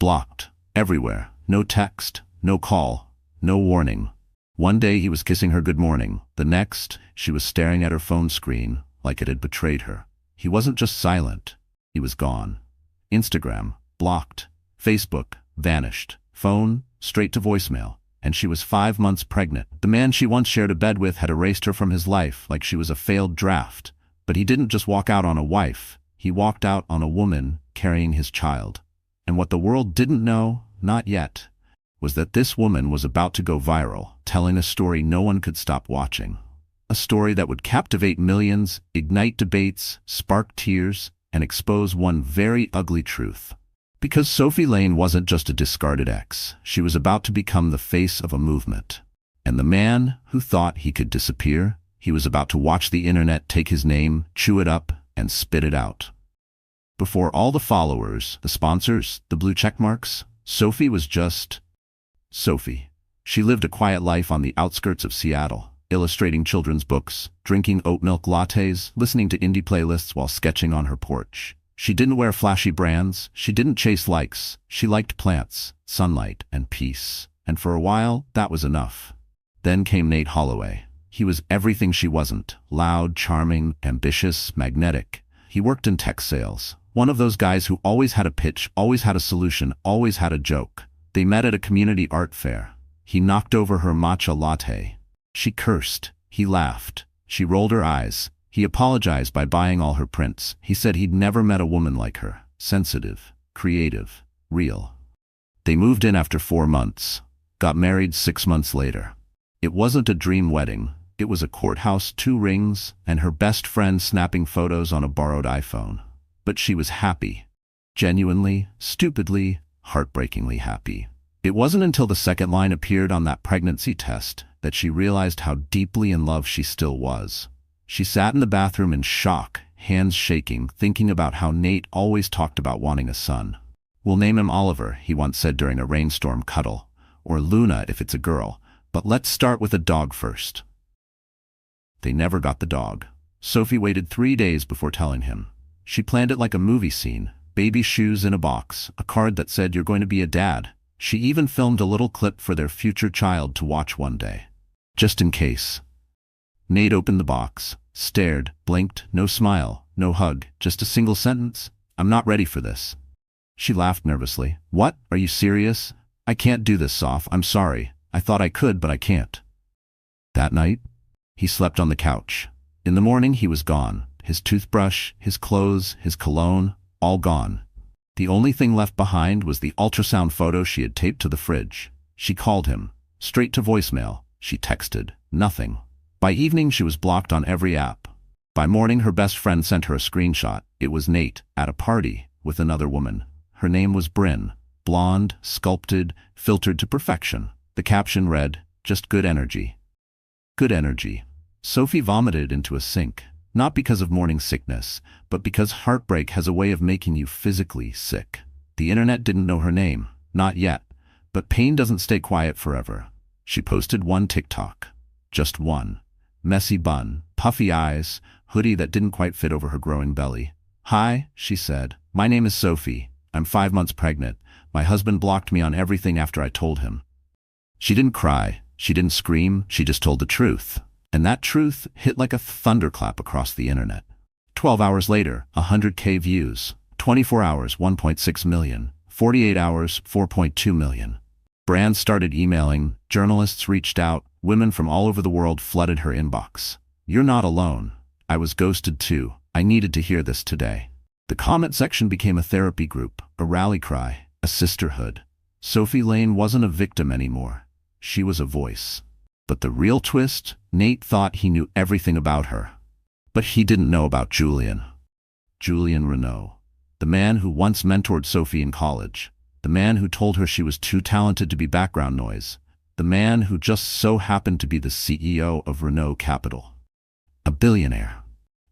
Blocked. Everywhere. No text, no call, no warning. One day he was kissing her good morning. The next, she was staring at her phone screen like it had betrayed her. He wasn't just silent. He was gone. Instagram, blocked. Facebook, vanished. Phone, straight to voicemail. And she was 5 months pregnant. The man she once shared a bed with had erased her from his life like she was a failed draft. But he didn't just walk out on a wife. He walked out on a woman carrying his child. And what the world didn't know, not yet, was that this woman was about to go viral, telling a story no one could stop watching. A story that would captivate millions, ignite debates, spark tears, and expose one very ugly truth. Because Sophie Lane wasn't just a discarded ex, she was about to become the face of a movement. And the man who thought he could disappear, he was about to watch the internet take his name, chew it up, and spit it out. Before all the followers, the sponsors, the blue check marks, Sophie was just Sophie. She lived a quiet life on the outskirts of Seattle, illustrating children's books, drinking oat milk lattes, listening to indie playlists while sketching on her porch. She didn't wear flashy brands, she didn't chase likes, she liked plants, sunlight, and peace. And for a while, that was enough. Then came Nate Holloway. He was everything she wasn't: loud, charming, ambitious, magnetic. He worked in tech sales. One of those guys who always had a pitch, always had a solution, always had a joke. They met at a community art fair. He knocked over her matcha latte. She cursed. He laughed. She rolled her eyes. He apologized by buying all her prints. He said he'd never met a woman like her. Sensitive, creative, real. They moved in after 4 months. Got married 6 months later. It wasn't a dream wedding. It was a courthouse, 2 rings, and her best friend snapping photos on a borrowed iPhone. But she was happy. Genuinely, stupidly, heartbreakingly happy. It wasn't until the second line appeared on that pregnancy test that she realized how deeply in love she still was. She sat in the bathroom in shock, hands shaking, thinking about how Nate always talked about wanting a son. "We'll name him Oliver," he once said during a rainstorm cuddle, "or Luna if it's a girl, but let's start with a dog first." They never got the dog. Sophie waited 3 days before telling him. She planned it like a movie scene: baby shoes in a box, a card that said "You're going to be a dad." She even filmed a little clip for their future child to watch one day. Just in case. Nate opened the box, stared, blinked, no smile, no hug, just a single sentence: "I'm not ready for this." She laughed nervously. "What? Are you serious? I can't do this, Soph. I'm sorry. I thought I could, but I can't." That night, he slept on the couch. In the morning, he was gone. His toothbrush, his clothes, his cologne, all gone. The only thing left behind was the ultrasound photo she had taped to the fridge. She called him. Straight to voicemail. She texted. Nothing. By evening, she was blocked on every app. By morning, her best friend sent her a screenshot. It was Nate, at a party, with another woman. Her name was Bryn. Blonde, sculpted, filtered to perfection. The caption read, "Just good energy." Good energy. Sophie vomited into a sink. Not because of morning sickness, but because heartbreak has a way of making you physically sick. The internet didn't know her name. Not yet. But pain doesn't stay quiet forever. She posted one TikTok. Just one. Messy bun, puffy eyes, hoodie that didn't quite fit over her growing belly. "Hi," she said. "My name is Sophie. I'm 5 months pregnant. My husband blocked me on everything after I told him." She didn't cry. She didn't scream. She just told the truth. And that truth hit like a thunderclap across the internet. 12 hours later, 100K views. 24 hours, 1.6 million. 48 hours, 4.2 million. Brands started emailing, journalists reached out, women from all over the world flooded her inbox. "You're not alone. I was ghosted too. I needed to hear this today." The comment section became a therapy group, a rally cry, a sisterhood. Sophie Lane wasn't a victim anymore. She was a voice. But the real twist? Nate thought he knew everything about her. But he didn't know about Julian. Julian Renault. The man who once mentored Sophie in college. The man who told her she was too talented to be background noise. The man who just so happened to be the CEO of Renault Capital. A billionaire.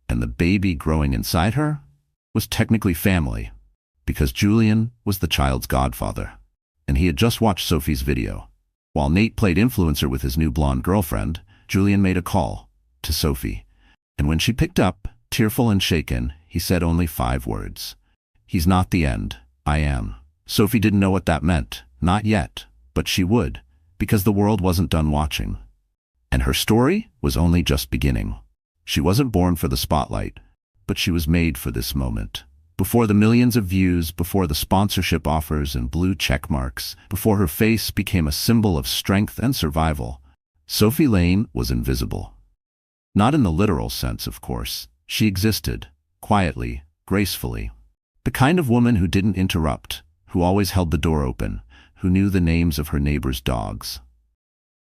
And the baby growing inside her was technically family, because Julian was the child's godfather. And he had just watched Sophie's video. While Nate played influencer with his new blonde girlfriend, Julian made a call to Sophie. And when she picked up, tearful and shaken, he said only 5 words. "He's not the end. I am." Sophie didn't know what that meant, not yet, but she would, because the world wasn't done watching. And her story was only just beginning. She wasn't born for the spotlight, but she was made for this moment. Before the millions of views, before the sponsorship offers and blue check marks, before her face became a symbol of strength and survival, Sophie Lane was invisible. Not in the literal sense, of course. She existed, quietly, gracefully. The kind of woman who didn't interrupt, who always held the door open, who knew the names of her neighbors' dogs.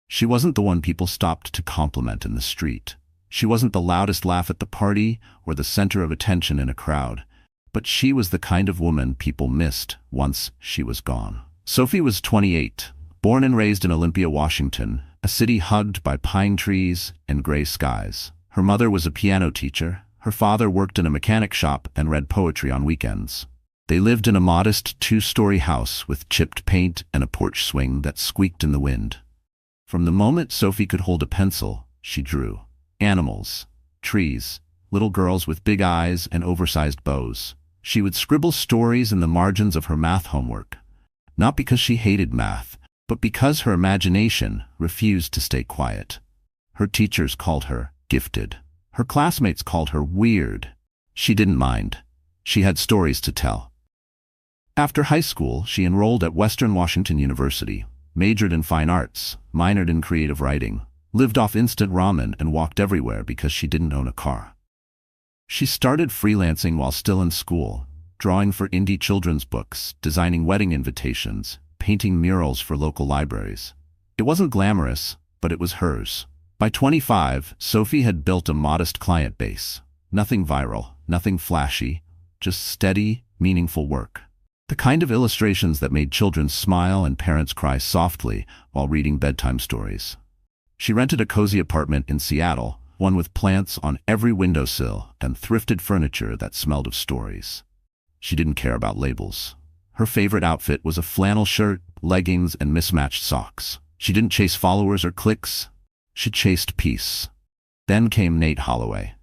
She wasn't the one people stopped to compliment in the street. She wasn't the loudest laugh at the party or the center of attention in a crowd. But she was the kind of woman people missed once she was gone. Sophie was 28, born and raised in Olympia, Washington, a city hugged by pine trees and gray skies. Her mother was a piano teacher. Her father worked in a mechanic shop and read poetry on weekends. They lived in a modest two-story house with chipped paint and a porch swing that squeaked in the wind. From the moment Sophie could hold a pencil, she drew. Animals, trees, little girls with big eyes and oversized bows. She would scribble stories in the margins of her math homework, not because she hated math, but because her imagination refused to stay quiet. Her teachers called her gifted. Her classmates called her weird. She didn't mind. She had stories to tell. After high school, she enrolled at Western Washington University, majored in fine arts, minored in creative writing, lived off instant ramen, and walked everywhere because she didn't own a car. She started freelancing while still in school, drawing for indie children's books, designing wedding invitations, painting murals for local libraries. It wasn't glamorous, but it was hers. By 25, Sophie had built a modest client base. Nothing viral, nothing flashy, just steady, meaningful work. The kind of illustrations that made children smile and parents cry softly while reading bedtime stories. She rented a cozy apartment in Seattle, one with plants on every windowsill and thrifted furniture that smelled of stories. She didn't care about labels. Her favorite outfit was a flannel shirt, leggings, and mismatched socks. She didn't chase followers or clicks. She chased peace. Then came Nate Holloway.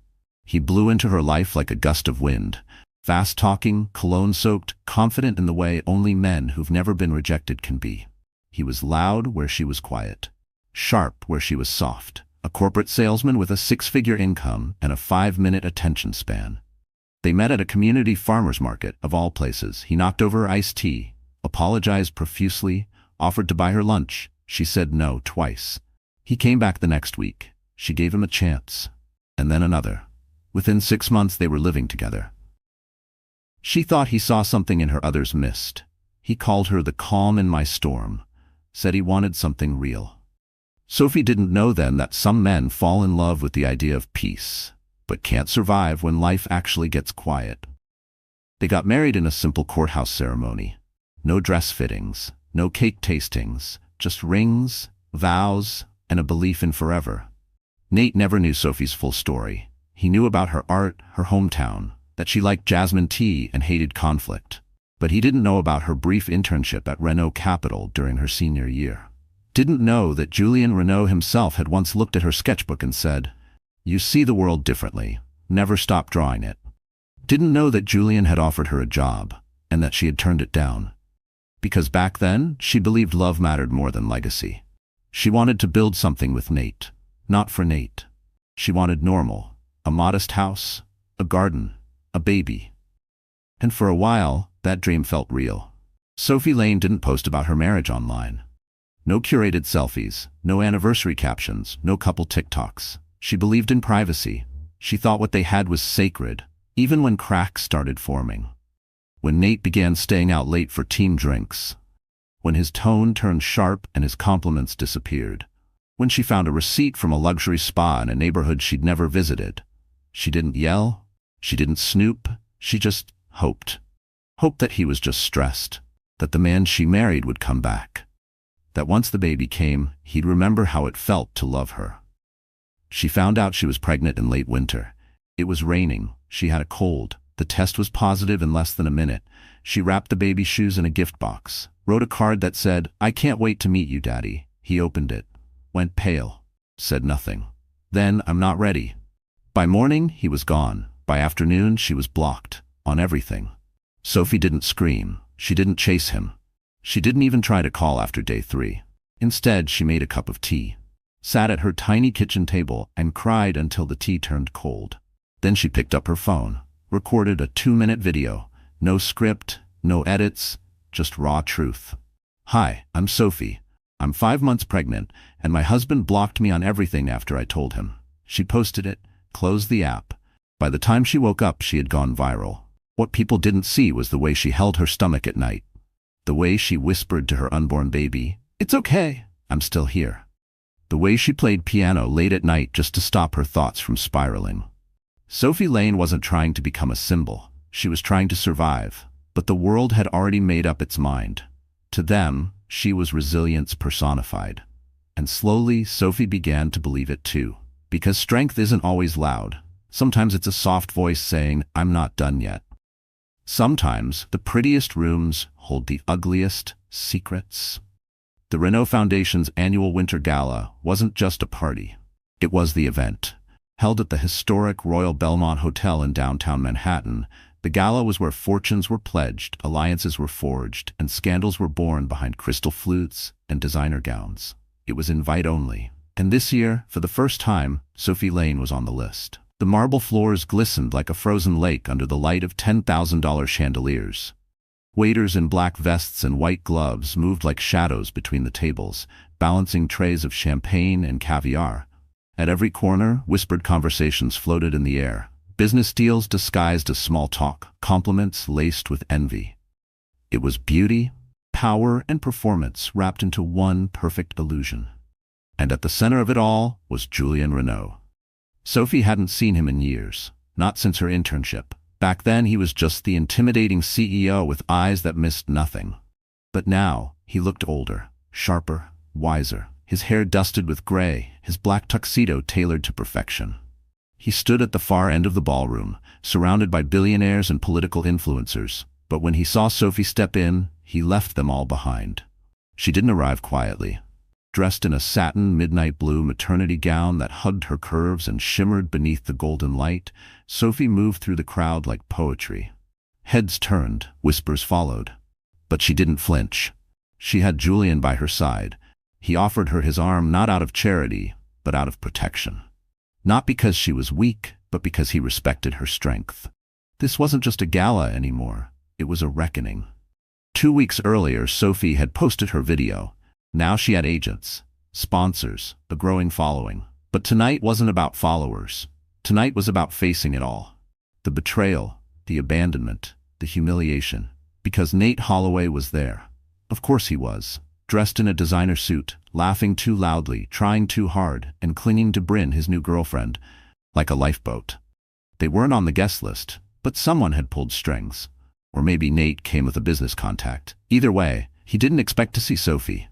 He blew into her life like a gust of wind, fast-talking, cologne-soaked, confident in the way only men who've never been rejected can be. He was loud where she was quiet, sharp where she was soft, a corporate salesman with a six-figure income and a 5-minute attention span. They met at a community farmer's market, of all places. He knocked over her iced tea, apologized profusely, offered to buy her lunch. She said no twice. He came back the next week. She gave him a chance, and then another. Within 6 months they were living together. She thought he saw something in her others missed. He called her the calm in my storm, said he wanted something real. Sophie didn't know then that some men fall in love with the idea of peace, but can't survive when life actually gets quiet. They got married in a simple courthouse ceremony. No dress fittings, no cake tastings, just rings, vows, and a belief in forever. Nate never knew Sophie's full story. He knew about her art, her hometown, that she liked jasmine tea and hated conflict. But he didn't know about her brief internship at Renault Capital during her senior year. Didn't know that Julien Renault himself had once looked at her sketchbook and said, "You see the world differently. Never stop drawing it." Didn't know that Julien had offered her a job, and that she had turned it down. Because back then, she believed love mattered more than legacy. She wanted to build something with Nate, not for Nate. She wanted normal, a modest house, a garden, a baby. And for a while, that dream felt real. Sophie Lane didn't post about her marriage online. No curated selfies, no anniversary captions, no couple TikToks. She believed in privacy. She thought what they had was sacred, even when cracks started forming. When Nate began staying out late for team drinks. When his tone turned sharp and his compliments disappeared. When she found a receipt from a luxury spa in a neighborhood she'd never visited. She didn't yell. She didn't snoop. She just hoped. Hoped that he was just stressed. That the man she married would come back. That once the baby came, he'd remember how it felt to love her. She found out she was pregnant in late winter. It was raining. She had a cold. The test was positive in less than a minute. She wrapped the baby shoes in a gift box, wrote a card that said, "I can't wait to meet you, Daddy." He opened it, went pale, said nothing. Then, "I'm not ready." By morning, he was gone. By afternoon, she was blocked, on everything. Sophie didn't scream. She didn't chase him. She didn't even try to call after day 3. Instead, she made a cup of tea, sat at her tiny kitchen table, and cried until the tea turned cold. Then she picked up her phone, recorded a 2-minute video. No script, no edits, just raw truth. "Hi, I'm Sophie. I'm 5 months pregnant, and my husband blocked me on everything after I told him." She posted it, closed the app. By the time she woke up, she had gone viral. What people didn't see was the way she held her stomach at night. The way she whispered to her unborn baby, "It's okay, I'm still here." The way she played piano late at night just to stop her thoughts from spiraling. Sophie Lane wasn't trying to become a symbol. She was trying to survive. But the world had already made up its mind. To them, she was resilience personified. And slowly, Sophie began to believe it too. Because strength isn't always loud. Sometimes it's a soft voice saying, "I'm not done yet." Sometimes, the prettiest rooms hold the ugliest secrets. The Renault Foundation's annual Winter Gala wasn't just a party. It was the event. Held at the historic Royal Belmont Hotel in downtown Manhattan, the gala was where fortunes were pledged, alliances were forged, and scandals were born behind crystal flutes and designer gowns. It was invite only. And this year, for the first time, Sophie Lane was on the list. The marble floors glistened like a frozen lake under the light of $10,000 chandeliers. Waiters in black vests and white gloves moved like shadows between the tables, balancing trays of champagne and caviar. At every corner, whispered conversations floated in the air. Business deals disguised as small talk, compliments laced with envy. It was beauty, power, and performance wrapped into one perfect illusion. And at the center of it all was Julien Renault. Sophie hadn't seen him in years, not since her internship. Back then, he was just the intimidating CEO with eyes that missed nothing. But now, he looked older, sharper, wiser, his hair dusted with gray, his black tuxedo tailored to perfection. He stood at the far end of the ballroom, surrounded by billionaires and political influencers. But when he saw Sophie step in, he left them all behind. She didn't arrive quietly. Dressed in a satin midnight blue maternity gown that hugged her curves and shimmered beneath the golden light, Sophie moved through the crowd like poetry. Heads turned, whispers followed. But she didn't flinch. She had Julien by her side. He offered her his arm not out of charity, but out of protection. Not because she was weak, but because he respected her strength. This wasn't just a gala anymore. It was a reckoning. 2 weeks earlier, Sophie had posted her video. Now she had agents, sponsors, a growing following. But tonight wasn't about followers. Tonight was about facing it all. The betrayal, the abandonment, the humiliation. Because Nate Holloway was there. Of course he was. Dressed in a designer suit, laughing too loudly, trying too hard, and clinging to Bryn, his new girlfriend, like a lifeboat. They weren't on the guest list, but someone had pulled strings. Or maybe Nate came with a business contact. Either way, he didn't expect to see Sophie.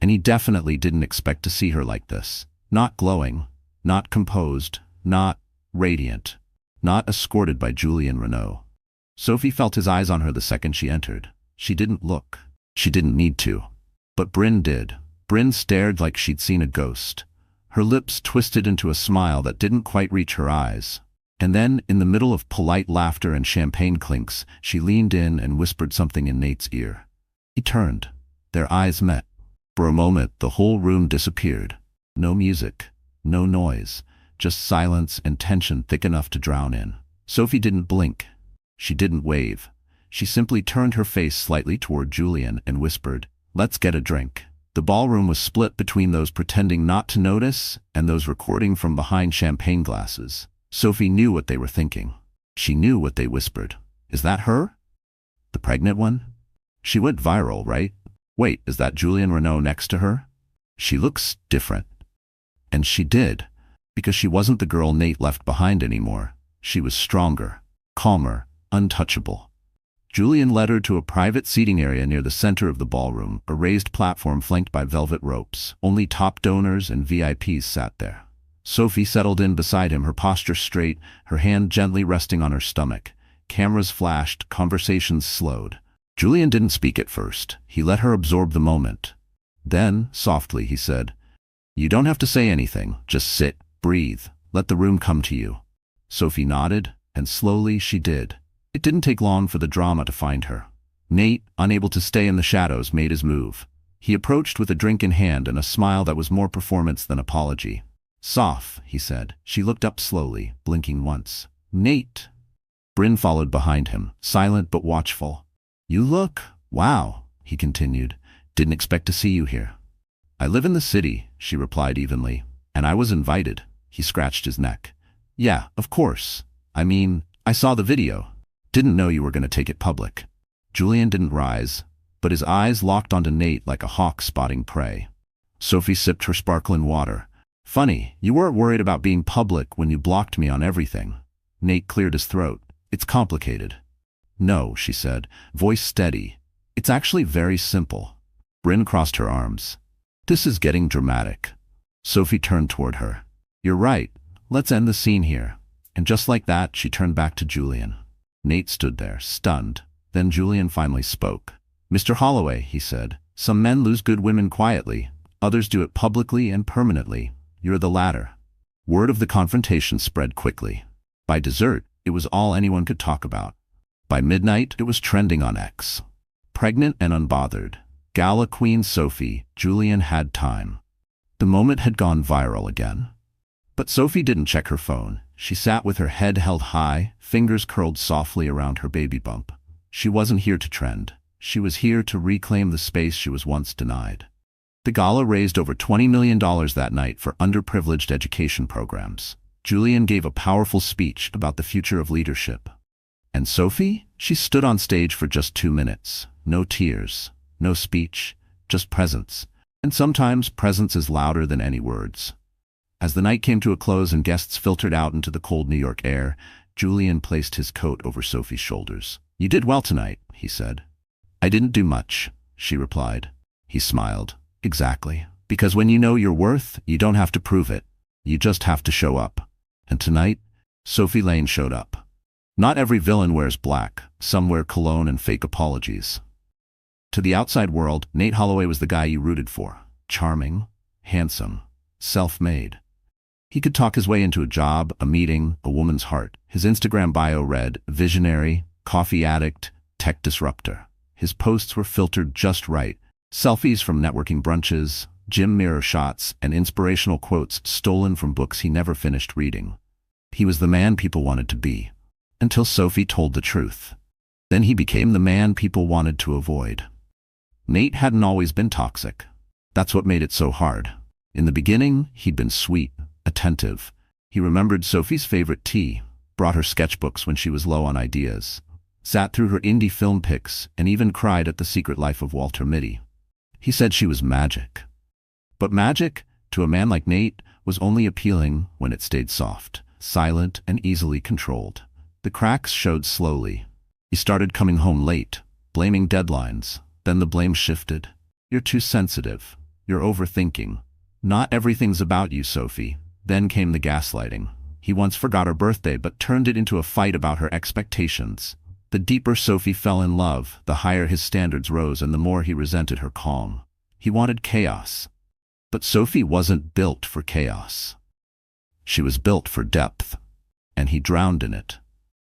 And he definitely didn't expect to see her like this. Not glowing, not composed, not radiant, not escorted by Julien Renault. Sophie felt his eyes on her the second she entered. She didn't look. She didn't need to. But Bryn did. Bryn stared like she'd seen a ghost. Her lips twisted into a smile that didn't quite reach her eyes. And then, in the middle of polite laughter and champagne clinks, she leaned in and whispered something in Nate's ear. He turned. Their eyes met. For a moment, the whole room disappeared. No music, no noise, just silence and tension thick enough to drown in. Sophie didn't blink. She didn't wave. She simply turned her face slightly toward Julien and whispered, "Let's get a drink." The ballroom was split between those pretending not to notice and those recording from behind champagne glasses. Sophie knew what they were thinking. She knew what they whispered. Is that her? The pregnant one? She went viral, right? Wait, is that Julien Renault next to her? She looks different. And she did, because she wasn't the girl Nate left behind anymore. She was stronger, calmer, untouchable. Julien led her to a private seating area near the center of the ballroom, a raised platform flanked by velvet ropes. Only top donors and VIPs sat there. Sophie settled in beside him, her posture straight, her hand gently resting on her stomach. Cameras flashed, conversations slowed. Julien didn't speak at first. He let her absorb the moment. Then, softly, he said, "You don't have to say anything. Just sit, breathe, let the room come to you." Sophie nodded, and slowly she did. It didn't take long for the drama to find her. Nate, unable to stay in the shadows, made his move. He approached with a drink in hand and a smile that was more performance than apology. "Soph," he said. She looked up slowly, blinking once. "Nate." Bryn followed behind him, silent but watchful. "You look... wow," he continued. "Didn't expect to see you here." "I live in the city," she replied evenly. "And I was invited." He scratched his neck. "Yeah, of course. I mean, I saw the video. Didn't know you were going to take it public." Julian didn't rise, but his eyes locked onto Nate like a hawk spotting prey. Sophie sipped her sparkling water. "Funny, you weren't worried about being public when you blocked me on everything." Nate cleared his throat. "It's complicated." "No," she said, voice steady. "It's actually very simple." Bryn crossed her arms. "This is getting dramatic." Sophie turned toward her. "You're right. Let's end the scene here." And just like that, she turned back to Julian. Nate stood there, stunned. Then Julian finally spoke. "Mr. Holloway," he said, "some men lose good women quietly. Others do it publicly and permanently. You're the latter." Word of the confrontation spread quickly. By dessert, it was all anyone could talk about. By midnight, it was trending on X. Pregnant and unbothered. Gala Queen Sophie, Julian had time. The moment had gone viral again. But Sophie didn't check her phone. She sat with her head held high, fingers curled softly around her baby bump. She wasn't here to trend. She was here to reclaim the space she was once denied. The gala raised over $20 million that night for underprivileged education programs. Julian gave a powerful speech about the future of leadership. And Sophie? She stood on stage for just 2 minutes. No tears, no speech, just presence. And sometimes presence is louder than any words. As the night came to a close and guests filtered out into the cold New York air, Julian placed his coat over Sophie's shoulders. "You did well tonight," he said. "I didn't do much," she replied. He smiled. "Exactly. Because when you know your worth, you don't have to prove it. You just have to show up." And tonight, Sophie Lane showed up. Not every villain wears black. Some wear cologne and fake apologies. To the outside world, Nate Holloway was the guy you rooted for. Charming, handsome, self-made. He could talk his way into a job, a meeting, a woman's heart. His Instagram bio read, "Visionary, coffee addict, tech disruptor." His posts were filtered just right. Selfies from networking brunches, gym mirror shots, and inspirational quotes stolen from books he never finished reading. He was the man people wanted to be. Until Sophie told the truth. Then he became the man people wanted to avoid. Nate hadn't always been toxic. That's what made it so hard. In the beginning, he'd been sweet, attentive. He remembered Sophie's favorite tea, brought her sketchbooks when she was low on ideas, sat through her indie film pics, and even cried at The Secret Life of Walter Mitty. He said she was magic. But magic, to a man like Nate, was only appealing when it stayed soft, silent, and easily controlled. The cracks showed slowly. He started coming home late, blaming deadlines. Then the blame shifted. "You're too sensitive. You're overthinking. Not everything's about you, Sophie." Then came the gaslighting. He once forgot her birthday but turned it into a fight about her expectations. The deeper Sophie fell in love, the higher his standards rose and the more he resented her calm. He wanted chaos. But Sophie wasn't built for chaos. She was built for depth. And he drowned in it.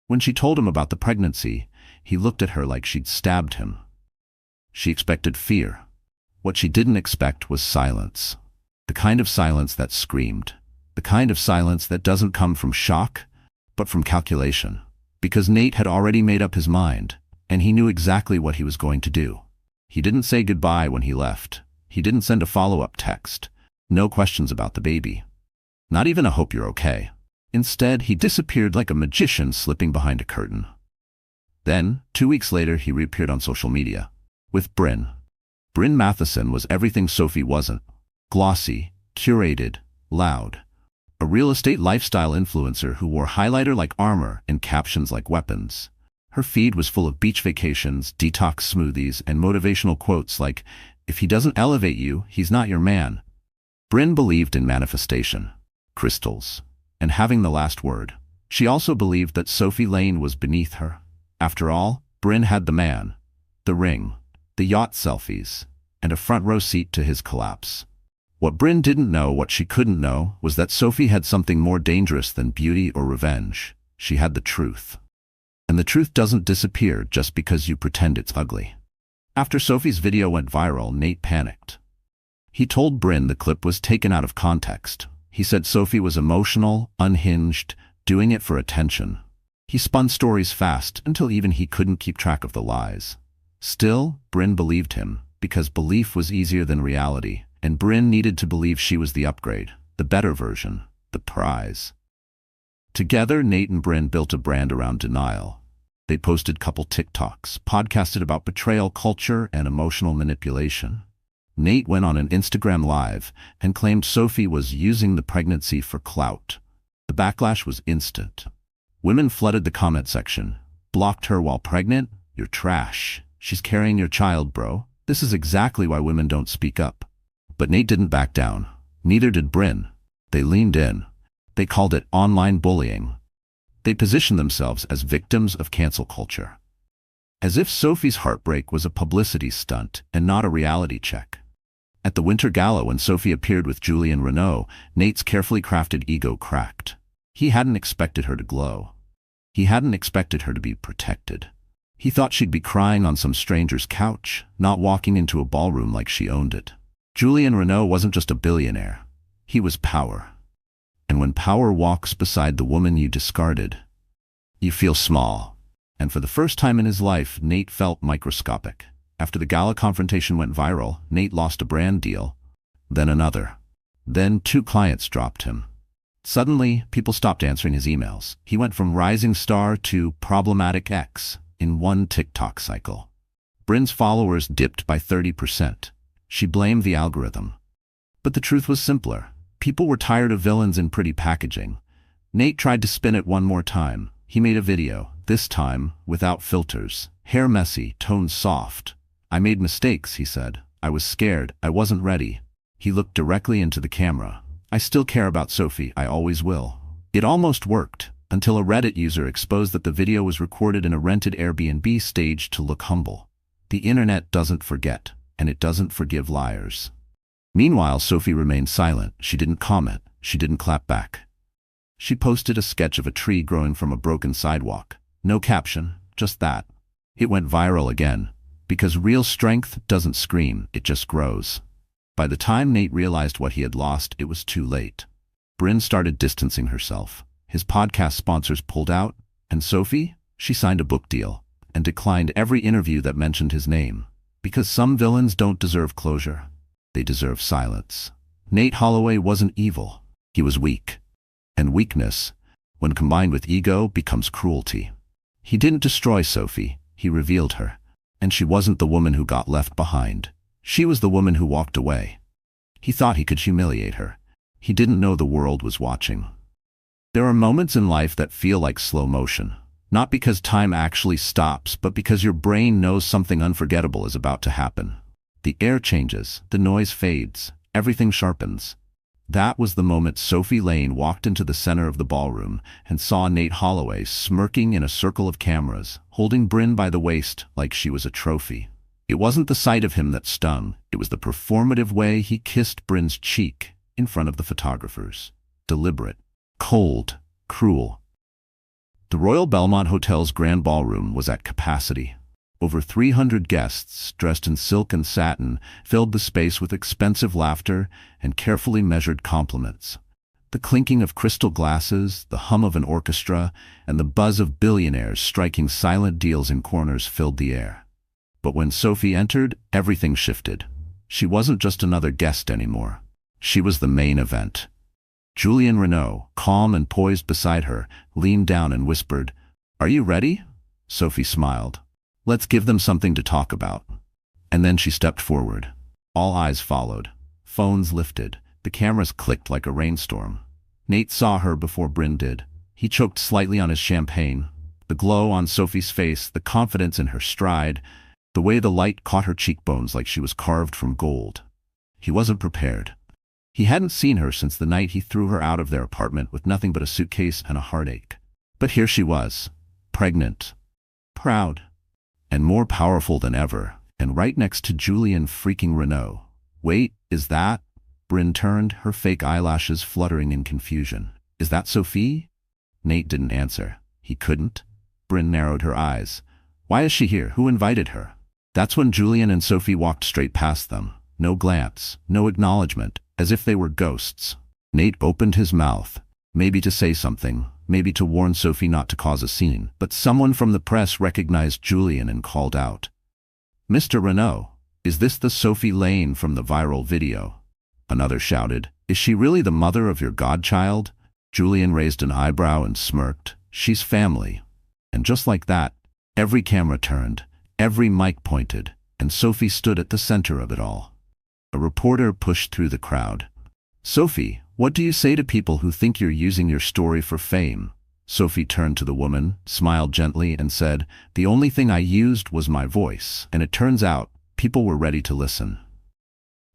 When she told him about the pregnancy, he looked at her like she'd stabbed him. She expected fear. What she didn't expect was silence. The kind of silence that screamed. The kind of silence that doesn't come from shock, but from calculation. Because Nate had already made up his mind, and he knew exactly what he was going to do. He didn't say goodbye when he left. He didn't send a follow-up text. No questions about the baby. Not even a "hope you're okay." Instead, he disappeared like a magician slipping behind a curtain. Then, 2 weeks later, he reappeared on social media. With Bryn. Bryn Matheson was everything Sophie wasn't. Glossy, curated, loud. A real estate lifestyle influencer who wore highlighter like armor and captions like weapons. Her feed was full of beach vacations, detox smoothies, and motivational quotes like, "If he doesn't elevate you, he's not your man." Bryn believed in manifestation, crystals, and having the last word. She also believed that Sophie Lane was beneath her. After all, Bryn had the man, the ring, the yacht selfies, and a front row seat to his collapse. What Bryn didn't know, what she couldn't know, was that Sophie had something more dangerous than beauty or revenge. She had the truth. And the truth doesn't disappear just because you pretend it's ugly. After Sophie's video went viral, Nate panicked. He told Bryn the clip was taken out of context. He said Sophie was emotional, unhinged, doing it for attention. He spun stories fast until even he couldn't keep track of the lies. Still, Bryn believed him, because belief was easier than reality, and Bryn needed to believe she was the upgrade, the better version, the prize. Together, Nate and Bryn built a brand around denial. They posted couple TikToks, podcasted about betrayal culture and emotional manipulation. Nate went on an Instagram Live and claimed Sophie was using the pregnancy for clout. The backlash was instant. Women flooded the comment section. Blocked her while pregnant? You're trash. She's carrying your child, bro. This is exactly why women don't speak up. But Nate didn't back down. Neither did Bryn. They leaned in. They called it online bullying. They positioned themselves as victims of cancel culture. As if Sophie's heartbreak was a publicity stunt and not a reality check. At the Winter Gala, when Sophie appeared with Julien Renaud, Nate's carefully crafted ego cracked. He hadn't expected her to glow. He hadn't expected her to be protected. He thought she'd be crying on some stranger's couch, not walking into a ballroom like she owned it. Julien Renaud wasn't just a billionaire. He was power. And when power walks beside the woman you discarded, you feel small. And for the first time in his life, Nate felt microscopic. After the gala confrontation went viral, Nate lost a brand deal, then another. Then 2 clients dropped him. Suddenly, people stopped answering his emails. He went from rising star to problematic ex in one TikTok cycle. Bryn's followers dipped by 30%. She blamed the algorithm. But the truth was simpler. People were tired of villains in pretty packaging. Nate tried to spin it one more time. He made a video, this time without filters. Hair messy, tones soft. I made mistakes, he said. I was scared. I wasn't ready. He looked directly into the camera. I still care about Sophie. I always will. It almost worked, until a Reddit user exposed that the video was recorded in a rented Airbnb staged to look humble. The internet doesn't forget, and it doesn't forgive liars. Meanwhile, Sophie remained silent. She didn't comment. She didn't clap back. She posted a sketch of a tree growing from a broken sidewalk. No caption, just that. It went viral again, because real strength doesn't scream, it just grows. By the time Nate realized what he had lost, it was too late. Bryn started distancing herself. His podcast sponsors pulled out, and Sophie, she signed a book deal and declined every interview that mentioned his name. Because some villains don't deserve closure. They deserve silence. Nate Holloway wasn't evil. He was weak. And weakness, when combined with ego, becomes cruelty. He didn't destroy Sophie. He revealed her. And she wasn't the woman who got left behind. She was the woman who walked away. He thought he could humiliate her. He didn't know the world was watching. There are moments in life that feel like slow motion. Not because time actually stops, but because your brain knows something unforgettable is about to happen. The air changes, the noise fades, everything sharpens. That was the moment Sophie Lane walked into the center of the ballroom and saw Nate Holloway smirking in a circle of cameras, holding Bryn by the waist like she was a trophy. It wasn't the sight of him that stung, it was the performative way he kissed Bryn's cheek in front of the photographers. Deliberate, cold, cruel. The Royal Belmont Hotel's grand ballroom was at capacity. Over 300 guests, dressed in silk and satin, filled the space with expensive laughter and carefully measured compliments. The clinking of crystal glasses, the hum of an orchestra, and the buzz of billionaires striking silent deals in corners filled the air. But when Sophie entered, everything shifted. She wasn't just another guest anymore. She was the main event. Julien Renaud, calm and poised beside her, leaned down and whispered, "Are you ready?" Sophie smiled. "Let's give them something to talk about." And then she stepped forward. All eyes followed. Phones lifted. The cameras clicked like a rainstorm. Nate saw her before Bryn did. He choked slightly on his champagne. The glow on Sophie's face, the confidence in her stride, the way the light caught her cheekbones like she was carved from gold. He wasn't prepared. He hadn't seen her since the night he threw her out of their apartment with nothing but a suitcase and a heartache. But here she was, pregnant, proud, and more powerful than ever, and right next to Julien freaking Renaud. "Wait, is that?" Bryn turned, her fake eyelashes fluttering in confusion. "Is that Sophie?" Nate didn't answer. He couldn't. Bryn narrowed her eyes. "Why is she here? Who invited her?" That's when Julian and Sophie walked straight past them. No glance, no acknowledgement, as if they were ghosts. Nate opened his mouth, maybe to say something, maybe to warn Sophie not to cause a scene, but someone from the press recognized Julian and called out, "Mr. Renault, is this the Sophie Lane from the viral video?" Another shouted, "Is she really the mother of your godchild?" Julian raised an eyebrow and smirked, "She's family." And just like that, every camera turned, every mic pointed, and Sophie stood at the center of it all. A reporter pushed through the crowd. "Sophie, what do you say to people who think you're using your story for fame?" Sophie turned to the woman, smiled gently, and said, "The only thing I used was my voice, and it turns out people were ready to listen."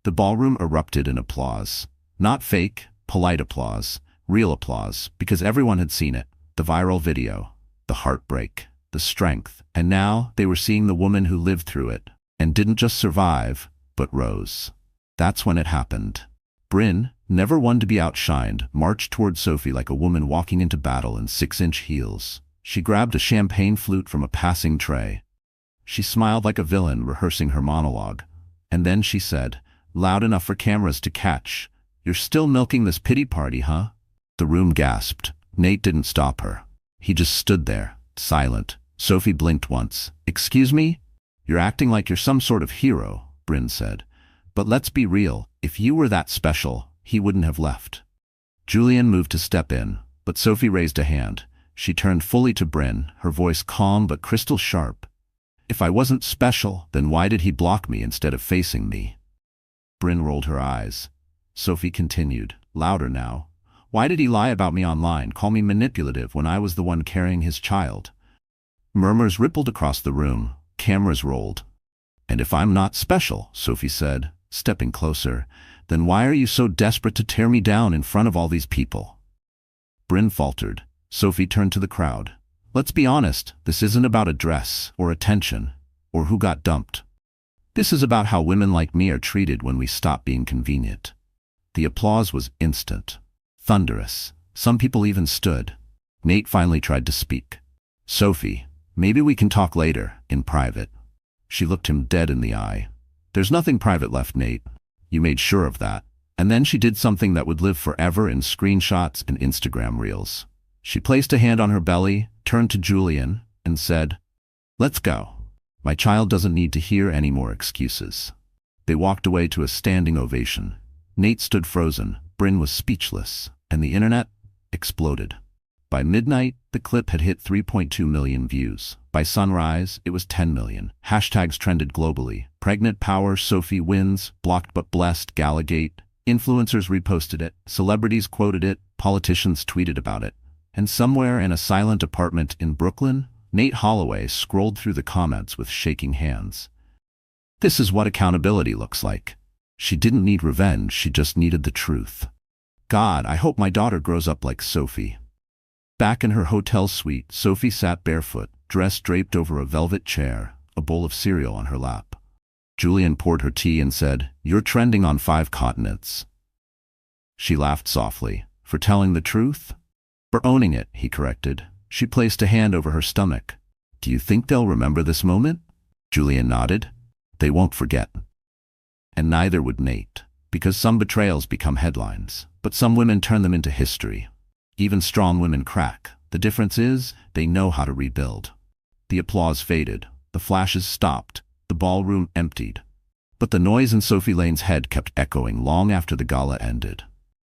The ballroom erupted in applause. Not fake, polite applause, real applause, because everyone had seen it. The viral video, the heartbreak, the strength, and now they were seeing the woman who lived through it, and didn't just survive, but rose. That's when it happened. Bryn, never one to be outshined, marched toward Sophie like a woman walking into battle in 6-inch heels. She grabbed a champagne flute from a passing tray. She smiled like a villain rehearsing her monologue. And then she said, loud enough for cameras to catch, "You're still milking this pity party, huh?" The room gasped. Nate didn't stop her. He just stood there, silent. Sophie blinked once. "Excuse me? You're acting like you're some sort of hero," Bryn said. "But let's be real, if you were that special, he wouldn't have left." Julian moved to step in, but Sophie raised a hand. She turned fully to Bryn, her voice calm but crystal sharp. "If I wasn't special, then why did he block me instead of facing me?" Bryn rolled her eyes. Sophie continued, louder now. "Why did he lie about me online, call me manipulative when I was the one carrying his child?" Murmurs rippled across the room. Cameras rolled. "And if I'm not special," Sophie said, stepping closer, "then why are you so desperate to tear me down in front of all these people?" Bryn faltered. Sophie turned to the crowd. "Let's be honest, this isn't about a dress, or attention, or who got dumped. This is about how women like me are treated when we stop being convenient." The applause was instant. Thunderous. Some people even stood. Nate finally tried to speak. "Sophie, maybe we can talk later, in private." She looked him dead in the eye. "There's nothing private left, Nate. You made sure of that." And then she did something that would live forever in screenshots and Instagram reels. She placed a hand on her belly, turned to Julian, and said, "Let's go. My child doesn't need to hear any more excuses." They walked away to a standing ovation. Nate stood frozen. Bryn was speechless, and the internet exploded. By midnight, the clip had hit 3.2 million views. By sunrise, it was 10 million. Hashtags trended globally. Pregnant power, Sophie wins, blocked but blessed, Galagate. Influencers reposted it, celebrities quoted it, politicians tweeted about it. And somewhere in a silent apartment in Brooklyn, Nate Holloway scrolled through the comments with shaking hands. This is what accountability looks like. She didn't need revenge, she just needed the truth. God, I hope my daughter grows up like Sophie. Back in her hotel suite, Sophie sat barefoot, dress draped over a velvet chair, a bowl of cereal on her lap. Julian poured her tea and said, "You're trending on 5 continents." She laughed softly. "For telling the truth?" "For owning it," he corrected. She placed a hand over her stomach. "Do you think they'll remember this moment?" Julian nodded. "They won't forget." And neither would Nate, because some betrayals become headlines, but some women turn them into history. Even strong women crack. The difference is, they know how to rebuild. The applause faded. The flashes stopped. The ballroom emptied. But the noise in Sophie Lane's head kept echoing long after the gala ended.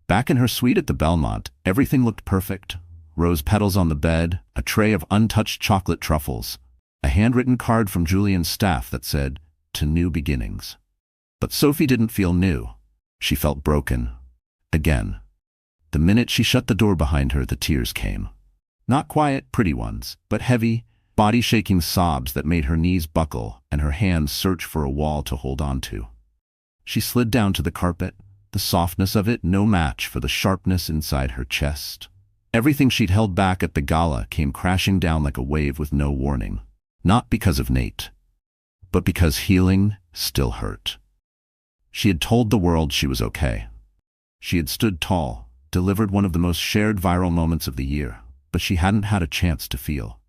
Back in her suite at the Belmont, everything looked perfect. Rose petals on the bed, a tray of untouched chocolate truffles, a handwritten card from Julian's staff that said, "To new beginnings." But Sophie didn't feel new. She felt broken. Again. The minute she shut the door behind her, the tears came. Not quiet, pretty ones, but heavy, body-shaking sobs that made her knees buckle and her hands search for a wall to hold on to. She slid down to the carpet, the softness of it no match for the sharpness inside her chest. Everything she'd held back at the gala came crashing down like a wave with no warning. Not because of Nate, but because healing still hurt. She had told the world she was okay. She had stood tall, delivered one of the most shared viral moments of the year, but she hadn't had a chance to feel.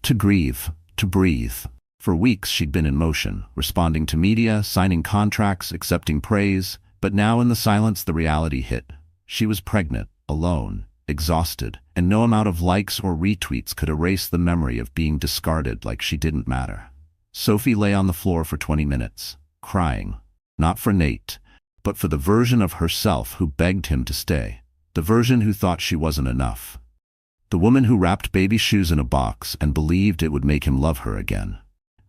To grieve, to breathe. For weeks she'd been in motion, responding to media, signing contracts, accepting praise, but now in the silence the reality hit. She was pregnant, alone, exhausted, and no amount of likes or retweets could erase the memory of being discarded like she didn't matter. Sophie lay on the floor for 20 minutes, crying. Not for Nate, but for the version of herself who begged him to stay. The version who thought she wasn't enough. The woman who wrapped baby shoes in a box and believed it would make him love her again.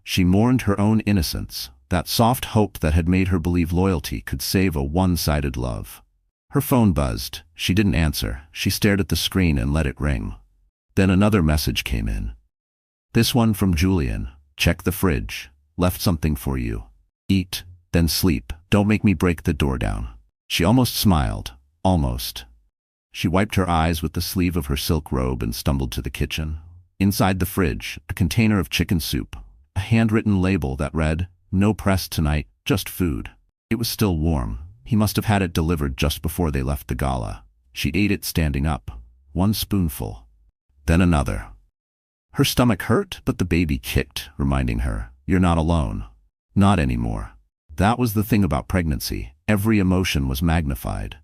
She mourned her own innocence, that soft hope that had made her believe loyalty could save a one-sided love. Her phone buzzed. She didn't answer. She stared at the screen and let it ring. Then another message came in. This one from Julian. Check the fridge. Left something for you. Eat, then sleep. Don't make me break the door down. She almost smiled. Almost. She wiped her eyes with the sleeve of her silk robe and stumbled to the kitchen. Inside the fridge, a container of chicken soup. A handwritten label that read, "No press tonight, just food." It was still warm. He must have had it delivered just before they left the gala. She ate it standing up. One spoonful. Then another. Her stomach hurt, but the baby kicked, reminding her, "You're not alone." Not anymore. That was the thing about pregnancy. Every emotion was magnified.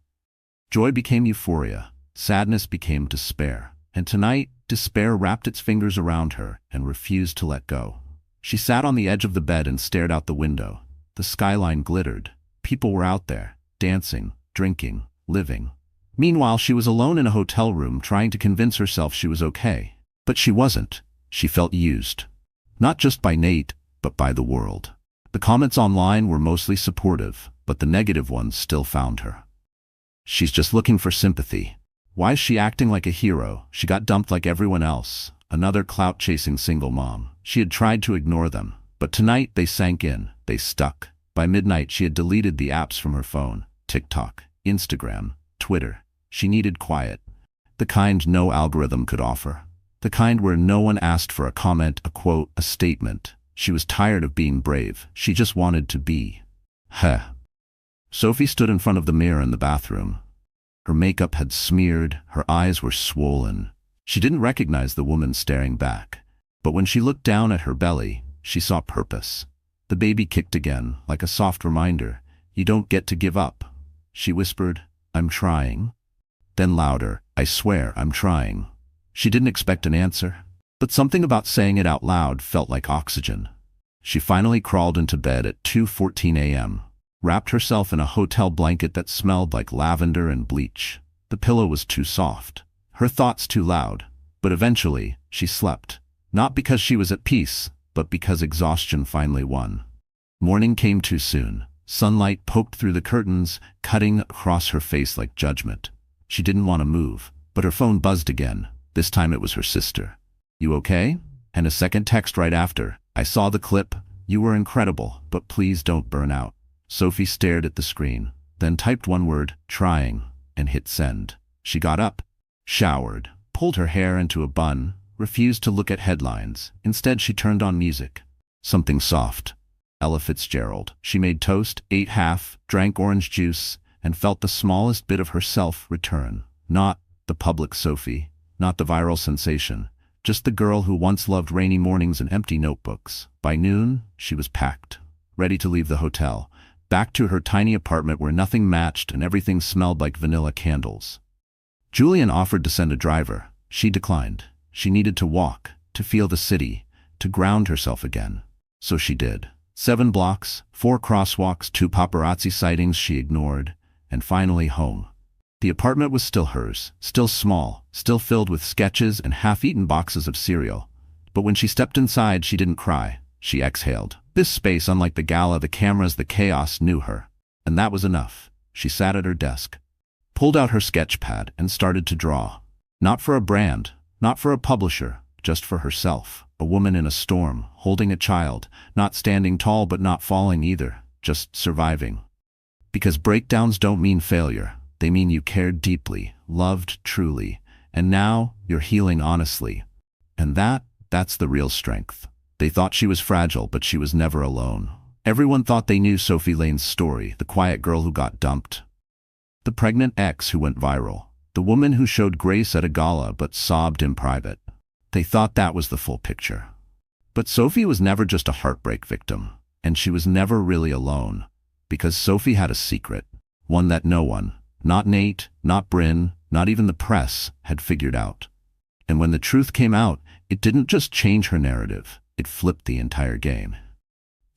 Joy became euphoria. Sadness became despair. And tonight, despair wrapped its fingers around her and refused to let go. She sat on the edge of the bed and stared out the window. The skyline glittered. People were out there, dancing, drinking, living. Meanwhile, she was alone in a hotel room trying to convince herself she was okay. But she wasn't. She felt used. Not just by Nate, but by the world. The comments online were mostly supportive, but the negative ones still found her. She's just looking for sympathy. Why is she acting like a hero? She got dumped like everyone else. Another clout-chasing single mom. She had tried to ignore them, but tonight they sank in. They stuck. By midnight she had deleted the apps from her phone. TikTok, Instagram, Twitter. She needed quiet. The kind no algorithm could offer. The kind where no one asked for a comment, a quote, a statement. She was tired of being brave. She just wanted to be. Sophie stood in front of the mirror in the bathroom. Her makeup had smeared, her eyes were swollen. She didn't recognize the woman staring back. But when she looked down at her belly, she saw purpose. The baby kicked again, like a soft reminder. "You don't get to give up." She whispered, "I'm trying." Then louder, "I swear I'm trying." She didn't expect an answer, but something about saying it out loud felt like oxygen. She finally crawled into bed at 2:14 a.m., wrapped herself in a hotel blanket that smelled like lavender and bleach. The pillow was too soft, her thoughts too loud, but eventually she slept. Not because she was at peace, but because exhaustion finally won. Morning came too soon. Sunlight poked through the curtains, cutting across her face like judgment. She didn't want to move, but her phone buzzed again. This time it was her sister. "You okay?" And a second text right after. "I saw the clip. You were incredible, but please don't burn out." Sophie stared at the screen, then typed one word, "trying," and hit send. She got up, showered, pulled her hair into a bun, refused to look at headlines. Instead, she turned on music. Something soft. Ella Fitzgerald. She made toast, ate half, drank orange juice, and felt the smallest bit of herself return. Not the public Sophie, not the viral sensation, just the girl who once loved rainy mornings and empty notebooks. By noon, she was packed, ready to leave the hotel, back to her tiny apartment where nothing matched and everything smelled like vanilla candles. Julian offered to send a driver. She declined. She needed to walk, to feel the city, to ground herself again. So she did. 7 blocks, 4 crosswalks, 2 paparazzi sightings she ignored, and finally home. The apartment was still hers, still small, still filled with sketches and half-eaten boxes of cereal. But when she stepped inside, she didn't cry. She exhaled. This space, unlike the gala, the cameras, the chaos, knew her. And that was enough. She sat at her desk, pulled out her sketch pad, and started to draw. Not for a brand, not for a publisher, just for herself. A woman in a storm, holding a child, not standing tall but not falling either, just surviving. Because breakdowns don't mean failure. They mean you cared deeply, loved truly, and now you're healing honestly. And that's the real strength. They thought she was fragile, but she was never alone. Everyone thought they knew Sophie Lane's story, the quiet girl who got dumped, the pregnant ex who went viral, the woman who showed grace at a gala but sobbed in private. They thought that was the full picture. But Sophie was never just a heartbreak victim, and she was never really alone, because Sophie had a secret, one that no one, not Nate, not Bryn, not even the press, had figured out. And when the truth came out, it didn't just change her narrative, it flipped the entire game.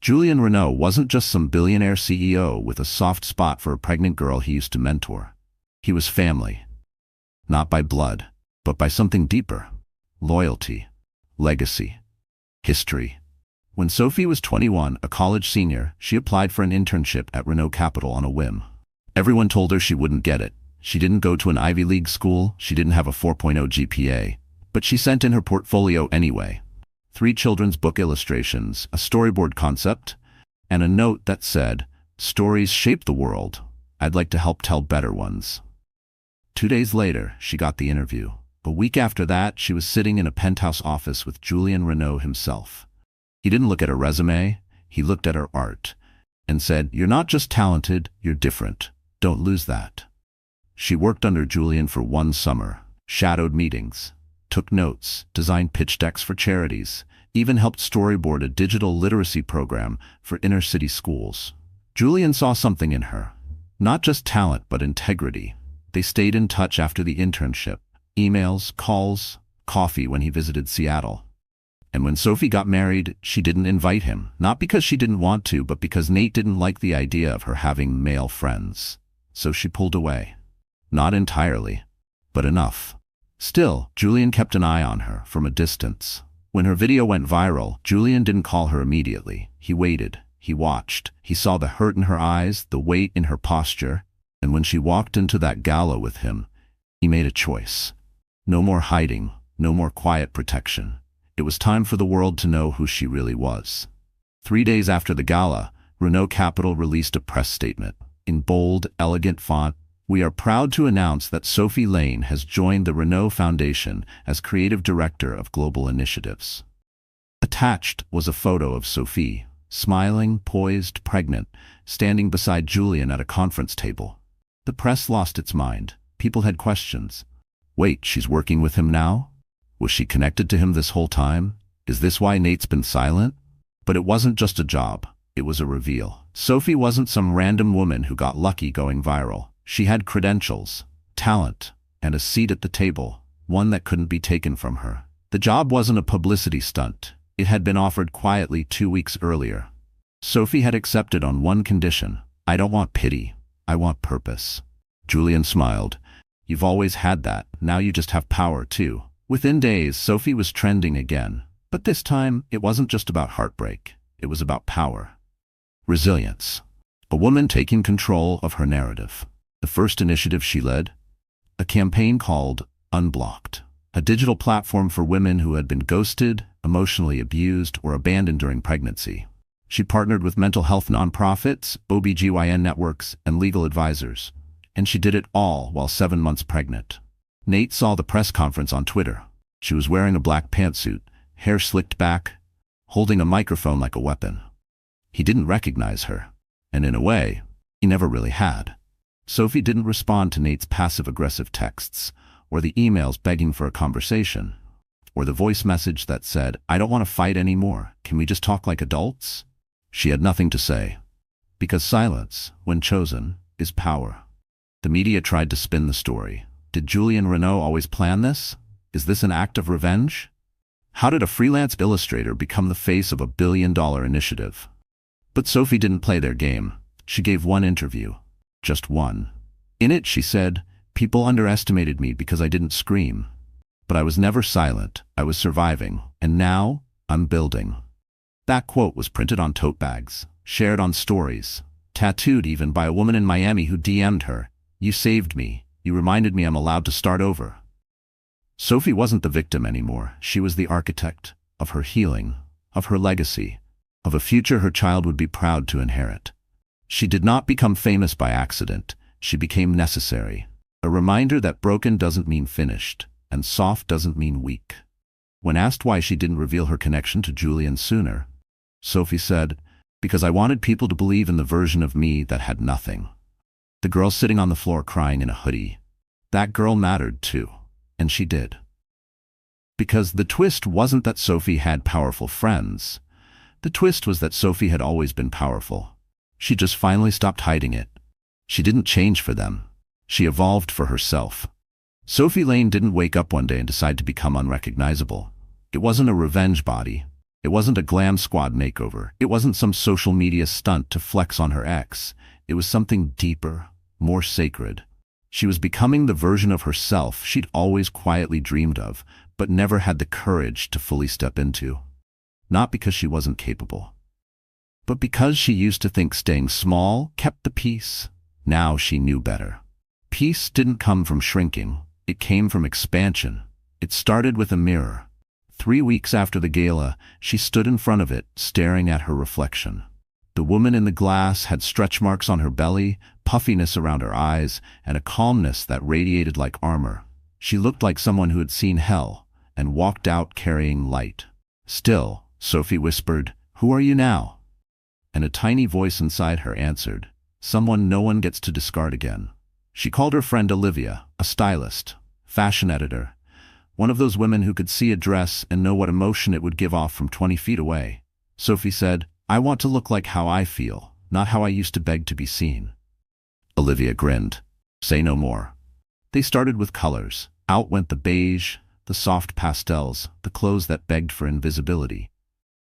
Julien Renaud wasn't just some billionaire CEO with a soft spot for a pregnant girl he used to mentor. He was family. Not by blood, but by something deeper. Loyalty. Legacy. History. When Sophie was 21, a college senior, she applied for an internship at Renault Capital on a whim. Everyone told her she wouldn't get it. She didn't go to an Ivy League school, she didn't have a 4.0 GPA. But she sent in her portfolio anyway. 3 children's book illustrations, a storyboard concept, and a note that said, "Stories shape the world. I'd like to help tell better ones." 2 days later, she got the interview. A week after that, she was sitting in a penthouse office with Julien Renaud himself. He didn't look at her resume, he looked at her art, and said, "You're not just talented, you're different. Don't lose that." She worked under Julien for 1 summer, shadowed meetings, took notes, designed pitch decks for charities, even helped storyboard a digital literacy program for inner-city schools. Julien saw something in her. Not just talent, but integrity. They stayed in touch after the internship. Emails, calls, coffee when he visited Seattle. And when Sophie got married, she didn't invite him. Not because she didn't want to, but because Nate didn't like the idea of her having male friends. So she pulled away. Not entirely, but enough. Still, Julien kept an eye on her from a distance. When her video went viral, Julien didn't call her immediately. He waited. He watched. He saw the hurt in her eyes, the weight in her posture. And when she walked into that gala with him, he made a choice. No more hiding, no more quiet protection. It was time for the world to know who she really was. 3 days after the gala, Renault Capital released a press statement. In bold, elegant font, "We are proud to announce that Sophie Lane has joined the Renault Foundation as Creative Director of Global Initiatives." Attached was a photo of Sophie, smiling, poised, pregnant, standing beside Julien at a conference table. The press lost its mind. People had questions. Wait, she's working with him now? Was she connected to him this whole time? Is this why Nate's been silent? But it wasn't just a job. It was a reveal. Sophie wasn't some random woman who got lucky going viral. She had credentials, talent, and a seat at the table, one that couldn't be taken from her. The job wasn't a publicity stunt. It had been offered quietly 2 weeks earlier. Sophie had accepted on one condition. "I don't want pity. I want purpose." Julien smiled. "You've always had that. Now you just have power too." Within days, Sophie was trending again. But this time, it wasn't just about heartbreak. It was about power. Resilience. A woman taking control of her narrative. The first initiative she led? A campaign called Unblocked, a digital platform for women who had been ghosted, emotionally abused, or abandoned during pregnancy. She partnered with mental health nonprofits, OBGYN networks, and legal advisors. And she did it all while 7 months pregnant. Nate saw the press conference on Twitter. She was wearing a black pantsuit, hair slicked back, holding a microphone like a weapon. He didn't recognize her, and in a way, he never really had. Sophie didn't respond to Nate's passive-aggressive texts, or the emails begging for a conversation, or the voice message that said, "I don't want to fight anymore. Can we just talk like adults?" She had nothing to say, because silence, when chosen, is power. The media tried to spin the story. Did Julien Renaud always plan this? Is this an act of revenge? How did a freelance illustrator become the face of a billion-dollar initiative? But Sophie didn't play their game. She gave one interview. Just one. In it, she said, "People underestimated me because I didn't scream. But I was never silent. I was surviving. And now, I'm building." That quote was printed on tote bags, shared on stories, tattooed even by a woman in Miami who DM'd her, "You saved me. You reminded me I'm allowed to start over." Sophie wasn't the victim anymore. She was the architect of her healing, of her legacy, of a future her child would be proud to inherit. She did not become famous by accident. She became necessary. A reminder that broken doesn't mean finished, and soft doesn't mean weak. When asked why she didn't reveal her connection to Julien sooner, Sophie said, "Because I wanted people to believe in the version of me that had nothing." The girl sitting on the floor crying in a hoodie. That girl mattered too, and she did. Because the twist wasn't that Sophie had powerful friends. The twist was that Sophie had always been powerful. She just finally stopped hiding it. She didn't change for them. She evolved for herself. Sophie Lane didn't wake up one day and decide to become unrecognizable. It wasn't a revenge body. It wasn't a glam squad makeover. It wasn't some social media stunt to flex on her ex. It was something deeper, more sacred. She was becoming the version of herself she'd always quietly dreamed of, but never had the courage to fully step into. Not because she wasn't capable, but because she used to think staying small kept the peace. Now she knew better. Peace didn't come from shrinking. It came from expansion. It started with a mirror. 3 weeks after the gala, she stood in front of it, staring at her reflection. The woman in the glass had stretch marks on her belly, puffiness around her eyes, and a calmness that radiated like armor. She looked like someone who had seen hell and walked out carrying light. "Still," Sophie whispered, "who are you now?" And a tiny voice inside her answered, "Someone no one gets to discard again." She called her friend Olivia, a stylist, fashion editor, one of those women who could see a dress and know what emotion it would give off from 20 feet away. Sophie said, "I want to look like how I feel, not how I used to beg to be seen." Olivia grinned. "Say no more." They started with colors. Out went the beige, the soft pastels, the clothes that begged for invisibility.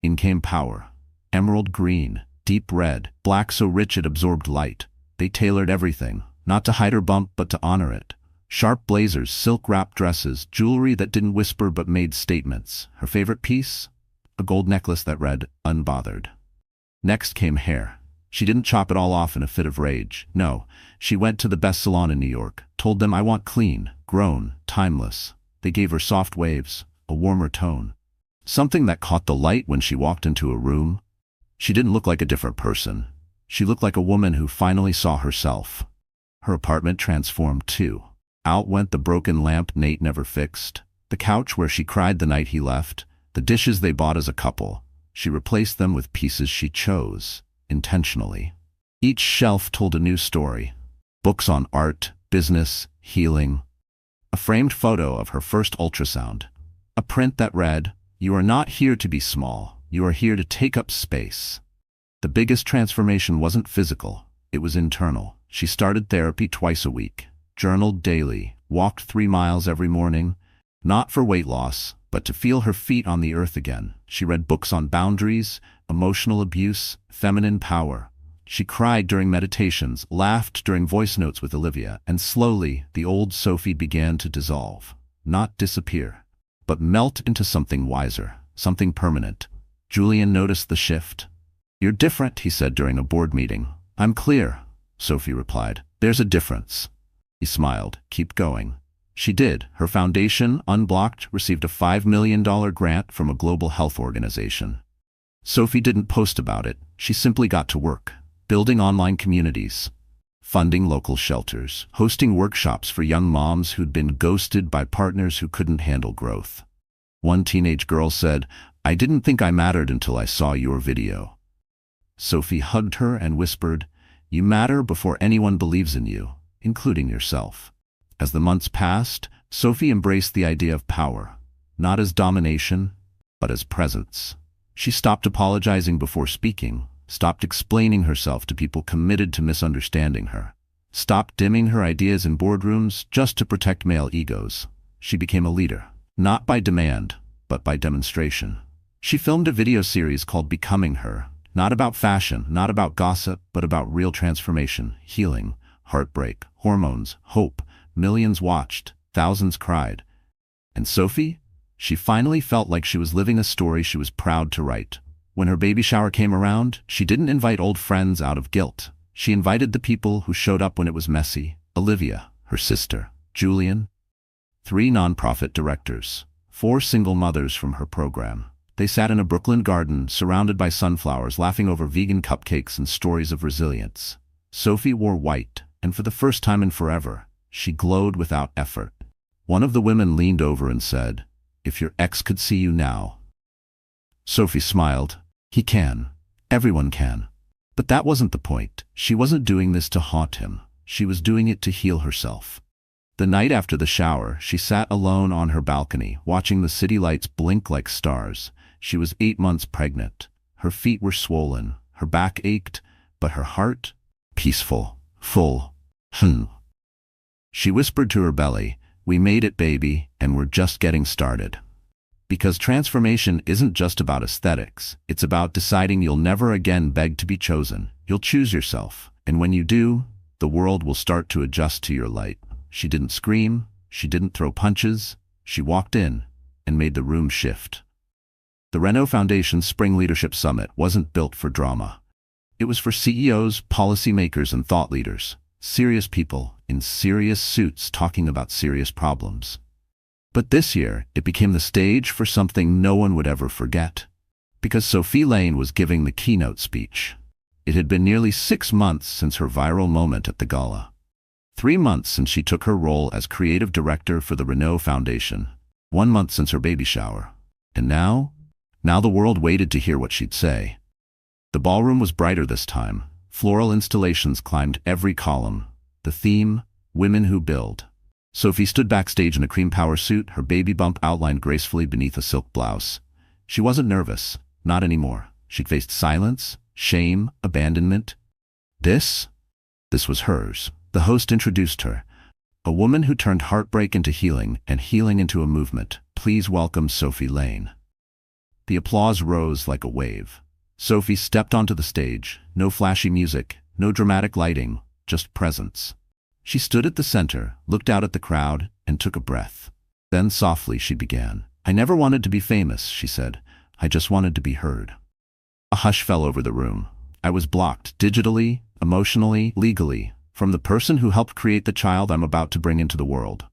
In came power. Emerald green, deep red, black so rich it absorbed light. They tailored everything, not to hide her bump but to honor it. Sharp blazers, silk-wrapped dresses, jewelry that didn't whisper but made statements. Her favorite piece? A gold necklace that read, "Unbothered." Next came hair. She didn't chop it all off in a fit of rage. No, she went to the best salon in New York, told them, "I want clean, grown, timeless." They gave her soft waves, a warmer tone. Something that caught the light when she walked into a room. She didn't look like a different person. She looked like a woman who finally saw herself. Her apartment transformed too. Out went the broken lamp Nate never fixed, the couch where she cried the night he left, the dishes they bought as a couple. She replaced them with pieces she chose, intentionally. Each shelf told a new story. Books on art, business, healing. A framed photo of her first ultrasound. A print that read, "You are not here to be small. You are here to take up space." The biggest transformation wasn't physical. It was internal. She started therapy twice a week, journaled daily, walked 3 miles every morning, not for weight loss, but to feel her feet on the earth again. She read books on boundaries, emotional abuse, feminine power. She cried during meditations, laughed during voice notes with Olivia, and slowly the old Sophie began to dissolve. Not disappear, but melt into something wiser, something permanent. Julian noticed the shift. "You're different," he said during a board meeting. "I'm clear," Sophie replied. "There's a difference." He smiled. "Keep going." She did. Her foundation, Unblocked, received a $5 million grant from a global health organization. Sophie didn't post about it. She simply got to work, building online communities, funding local shelters, hosting workshops for young moms who'd been ghosted by partners who couldn't handle growth. One teenage girl said, "I didn't think I mattered until I saw your video." Sophie hugged her and whispered, "You matter before anyone believes in you, including yourself." As the months passed, Sophie embraced the idea of power, not as domination, but as presence. She stopped apologizing before speaking, stopped explaining herself to people committed to misunderstanding her, stopped dimming her ideas in boardrooms just to protect male egos. She became a leader, not by demand, but by demonstration. She filmed a video series called Becoming Her, not about fashion, not about gossip, but about real transformation, healing, heartbreak, hormones, hope. Millions watched, thousands cried. And Sophie? She finally felt like she was living a story she was proud to write. When her baby shower came around, she didn't invite old friends out of guilt. She invited the people who showed up when it was messy. Olivia, her sister, Julian, 3 nonprofit directors, 4 single mothers from her program. They sat in a Brooklyn garden, surrounded by sunflowers, laughing over vegan cupcakes and stories of resilience. Sophie wore white, and for the first time in forever, she glowed without effort. One of the women leaned over and said, "If your ex could see you now." Sophie smiled. "He can. Everyone can." But that wasn't the point. She wasn't doing this to haunt him. She was doing it to heal herself. The night after the shower, she sat alone on her balcony, watching the city lights blink like stars. She was 8 months pregnant. Her feet were swollen, her back ached, but her heart, peaceful, full. She whispered to her belly, "We made it, baby, and we're just getting started." Because transformation isn't just about aesthetics, it's about deciding you'll never again beg to be chosen. You'll choose yourself, and when you do, the world will start to adjust to your light. She didn't scream, she didn't throw punches, she walked in and made the room shift. The Renault Foundation's Spring Leadership Summit wasn't built for drama. It was for CEOs, policymakers, and thought leaders, serious people in serious suits talking about serious problems. But this year, it became the stage for something no one would ever forget. Because Sophie Lane was giving the keynote speech. It had been nearly 6 months since her viral moment at the gala. 3 months since she took her role as creative director for the Renault Foundation. 1 month since her baby shower. And now the world waited to hear what she'd say. The ballroom was brighter this time. Floral installations climbed every column. The theme, Women Who Build. Sophie stood backstage in a cream power suit, her baby bump outlined gracefully beneath a silk blouse. She wasn't nervous, not anymore. She'd faced silence, shame, abandonment. This was hers. The host introduced her. A woman who turned heartbreak into healing and healing into a movement. Please welcome Sophie Lane. The applause rose like a wave. Sophie stepped onto the stage. No flashy music, no dramatic lighting, just presence. She stood at the center, looked out at the crowd, and took a breath. Then softly she began. "I never wanted to be famous," she said. "I just wanted to be heard." A hush fell over the room. "I was blocked, digitally, emotionally, legally, from the person who helped create the child I'm about to bring into the world."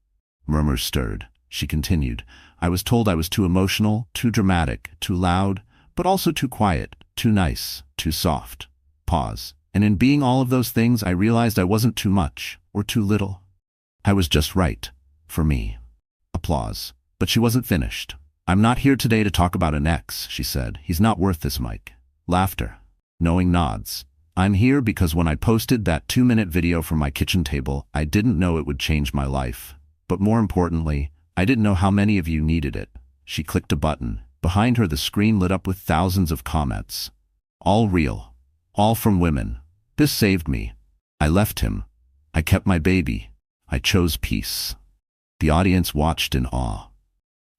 Murmurs stirred. She continued. "I was told I was too emotional, too dramatic, too loud, but also too quiet, too nice, too soft." Pause. "And in being all of those things, I realized I wasn't too much, or too little. I was just right. For me." Applause. But she wasn't finished. "I'm not here today to talk about an ex," she said. "He's not worth this mic." Laughter. Knowing nods. "I'm here because when I posted that 2-minute video from my kitchen table, I didn't know it would change my life. But more importantly, I didn't know how many of you needed it." She clicked a button. Behind her, the screen lit up with thousands of comments. All real. All from women. "This saved me. I left him. I kept my baby. I chose peace." The audience watched in awe.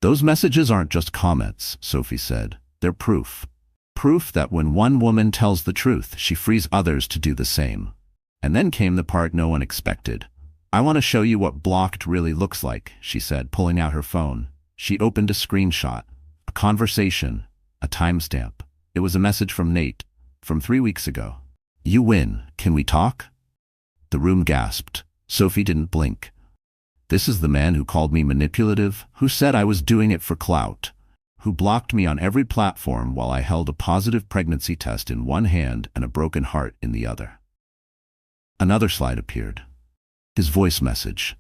"Those messages aren't just comments," Sophie said. "They're proof. Proof that when one woman tells the truth, she frees others to do the same." And then came the part no one expected. "I want to show you what blocked really looks like," she said, pulling out her phone. She opened a screenshot. A conversation. A timestamp. It was a message from Nate, from 3 weeks ago. "You win. Can we talk?" The room gasped. Sophie didn't blink. "This is the man who called me manipulative, who said I was doing it for clout, who blocked me on every platform while I held a positive pregnancy test in one hand and a broken heart in the other." Another slide appeared. His voice message.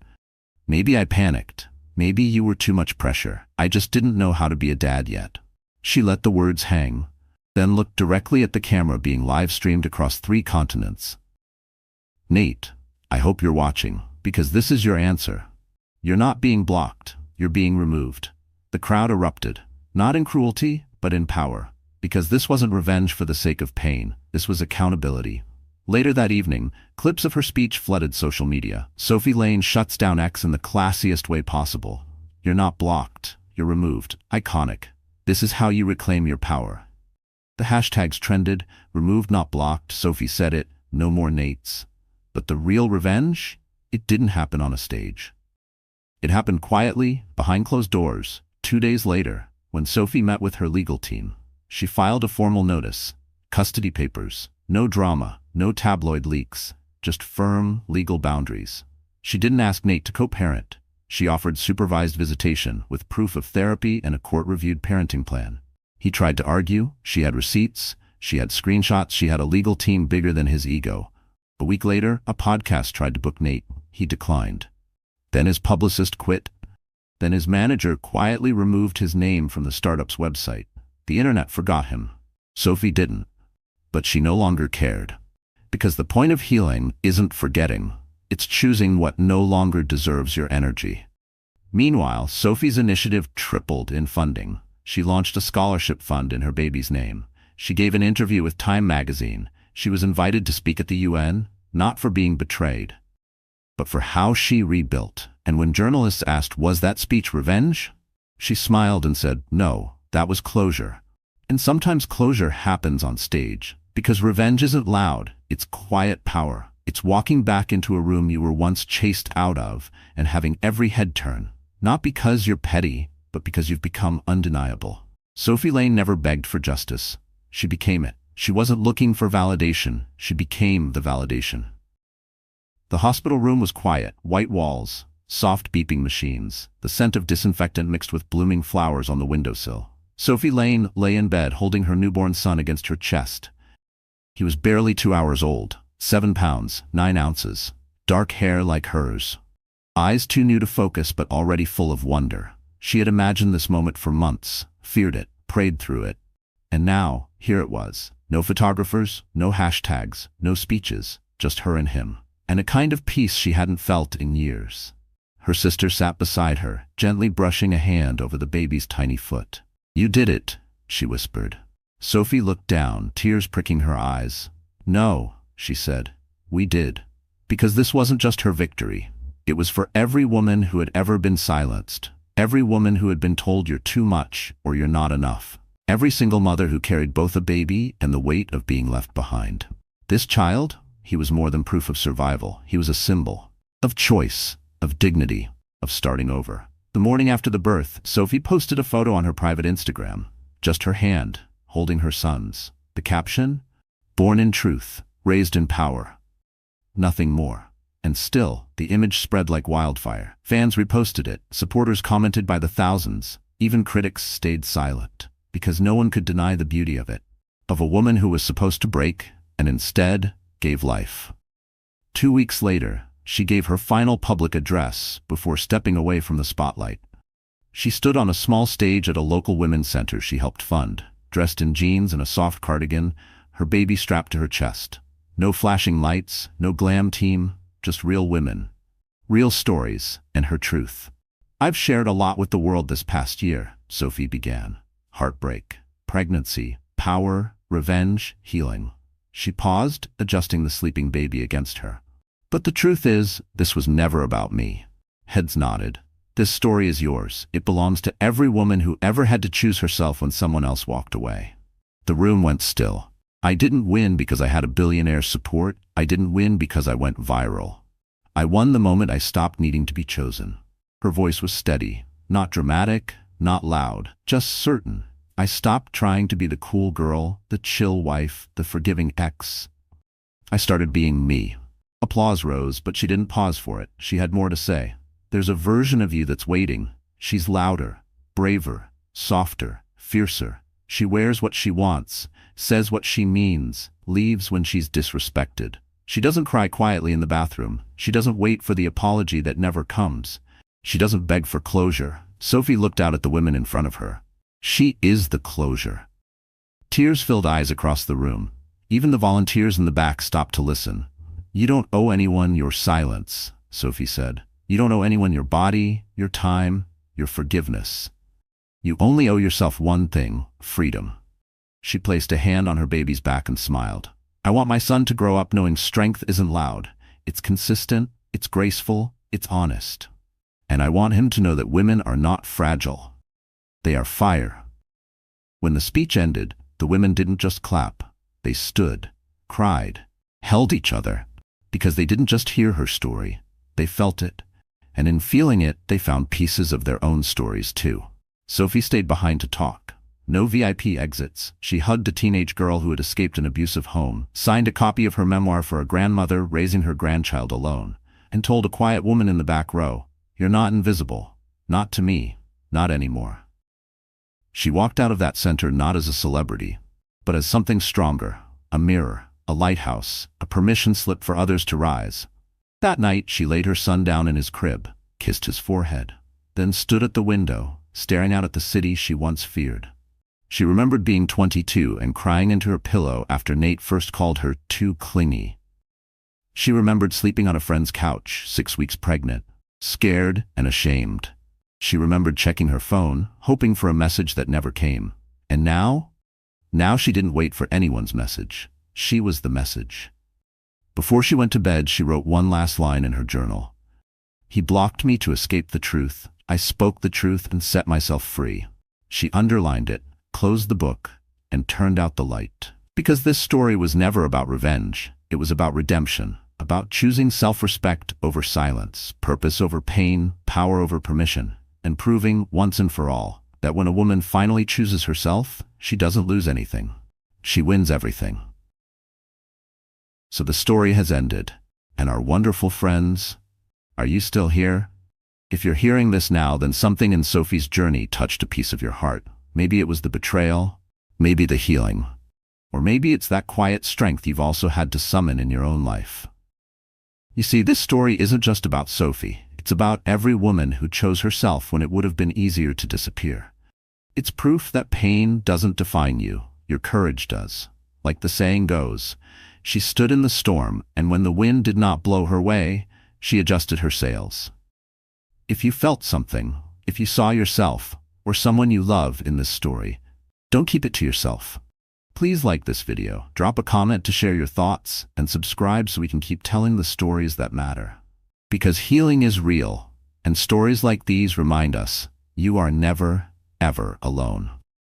"Maybe I panicked. Maybe you were too much pressure. I just didn't know how to be a dad yet." She let the words hang, then looked directly at the camera being live-streamed across 3 continents. "Nate, I hope you're watching, because this is your answer. You're not being blocked, you're being removed." The crowd erupted, not in cruelty, but in power, because this wasn't revenge for the sake of pain, this was accountability. Later that evening, clips of her speech flooded social media. Sophie Lane shuts down X in the classiest way possible. "You're not blocked, you're removed." Iconic. This is how you reclaim your power. The hashtags trended. Removed, not blocked. Sophie said it. No more Nates. But the real revenge? It didn't happen on a stage. It happened quietly, behind closed doors. 2 days later, when Sophie met with her legal team, she filed a formal notice. Custody papers. No drama, no tabloid leaks. Just firm, legal boundaries. She didn't ask Nate to co-parent. She offered supervised visitation with proof of therapy and a court-reviewed parenting plan. He tried to argue. She had receipts. She had screenshots. She had a legal team bigger than his ego. A week later, a podcast tried to book Nate. He declined. Then his publicist quit. Then his manager quietly removed his name from the startup's website. The internet forgot him. Sophie didn't. But she no longer cared. Because the point of healing isn't forgetting. It's choosing what no longer deserves your energy. Meanwhile, Sophie's initiative tripled in funding. She launched a scholarship fund in her baby's name. She gave an interview with Time magazine. She was invited to speak at the UN, not for being betrayed, but for how she rebuilt. And when journalists asked, was that speech revenge? She smiled and said, no, that was closure. And sometimes closure happens on stage, because revenge isn't loud, it's quiet power. It's walking back into a room you were once chased out of and having every head turn, not because you're petty, but because you've become undeniable. Sophie Lane never begged for justice. She became it. She wasn't looking for validation. She became the validation. The hospital room was quiet, white walls, soft beeping machines, the scent of disinfectant mixed with blooming flowers on the windowsill. Sophie Lane lay in bed holding her newborn son against her chest. He was barely 2 hours old, 7 pounds, 9 ounces, dark hair like hers. Eyes too new to focus but already full of wonder. She had imagined this moment for months, feared it, prayed through it. And now, here it was. No photographers, no hashtags, no speeches, just her and him. And a kind of peace she hadn't felt in years. Her sister sat beside her, gently brushing a hand over the baby's tiny foot. You did it, she whispered. Sophie looked down, tears pricking her eyes. No, she said, we did. Because this wasn't just her victory. It was for every woman who had ever been silenced. Every woman who had been told you're too much or you're not enough. Every single mother who carried both a baby and the weight of being left behind. This child, he was more than proof of survival. He was a symbol of choice, of dignity, of starting over. The morning after the birth, Sophie posted a photo on her private Instagram. Just her hand, holding her son's. The caption? Born in truth, raised in power. Nothing more. And still, the image spread like wildfire. Fans reposted it, supporters commented by the thousands, even critics stayed silent, because no one could deny the beauty of it. Of a woman who was supposed to break, and instead gave life. 2 weeks later, she gave her final public address before stepping away from the spotlight. She stood on a small stage at a local women's center she helped fund, dressed in jeans and a soft cardigan, her baby strapped to her chest. No flashing lights, no glam team, just real women, real stories, and her truth. I've shared a lot with the world this past year, Sophie began. Heartbreak, pregnancy, power, revenge, healing. She paused, adjusting the sleeping baby against her. But the truth is, this was never about me. Heads nodded. This story is yours. It belongs to every woman who ever had to choose herself when someone else walked away. The room went still. I didn't win because I had a billionaire's support. I didn't win because I went viral. I won the moment I stopped needing to be chosen. Her voice was steady, not dramatic, not loud, just certain. I stopped trying to be the cool girl, the chill wife, the forgiving ex. I started being me. Applause rose, but she didn't pause for it. She had more to say. There's a version of you that's waiting. She's louder, braver, softer, fiercer. She wears what she wants, says what she means, leaves when she's disrespected. She doesn't cry quietly in the bathroom. She doesn't wait for the apology that never comes. She doesn't beg for closure. Sophie looked out at the women in front of her. She is the closure. Tears filled eyes across the room. Even the volunteers in the back stopped to listen. You don't owe anyone your silence, Sophie said. You don't owe anyone your body, your time, your forgiveness. You only owe yourself one thing, freedom. She placed a hand on her baby's back and smiled. I want my son to grow up knowing strength isn't loud. It's consistent, it's graceful, it's honest. And I want him to know that women are not fragile. They are fire. When the speech ended, the women didn't just clap. They stood, cried, held each other. Because they didn't just hear her story, they felt it. And in feeling it, they found pieces of their own stories too. Sophie stayed behind to talk. No VIP exits. She hugged a teenage girl who had escaped an abusive home, signed a copy of her memoir for a grandmother raising her grandchild alone, and told a quiet woman in the back row, "You're not invisible. Not to me. Not anymore." She walked out of that center not as a celebrity, but as something stronger, a mirror, a lighthouse, a permission slip for others to rise. That night, she laid her son down in his crib, kissed his forehead, then stood at the window, staring out at the city she once feared. She remembered being 22 and crying into her pillow after Nate first called her too clingy. She remembered sleeping on a friend's couch, 6 weeks pregnant, scared and ashamed. She remembered checking her phone, hoping for a message that never came. And now? Now she didn't wait for anyone's message. She was the message. Before she went to bed, she wrote one last line in her journal. He blocked me to escape the truth. I spoke the truth and set myself free. She underlined it, closed the book, and turned out the light. Because this story was never about revenge. It was about redemption, about choosing self-respect over silence, purpose over pain, power over permission, and proving once and for all that when a woman finally chooses herself, she doesn't lose anything. She wins everything. So the story has ended. And our wonderful friends, are you still here? If you're hearing this now, then something in Sophie's journey touched a piece of your heart. Maybe it was the betrayal, maybe the healing, or maybe it's that quiet strength you've also had to summon in your own life. You see, this story isn't just about Sophie. It's about every woman who chose herself when it would have been easier to disappear. It's proof that pain doesn't define you, your courage does. Like the saying goes, she stood in the storm, and when the wind did not blow her way, she adjusted her sails. If you felt something, if you saw yourself, or someone you love in this story, don't keep it to yourself. Please like this video, drop a comment to share your thoughts, and subscribe so we can keep telling the stories that matter. Because healing is real, and stories like these remind us, you are never, ever alone.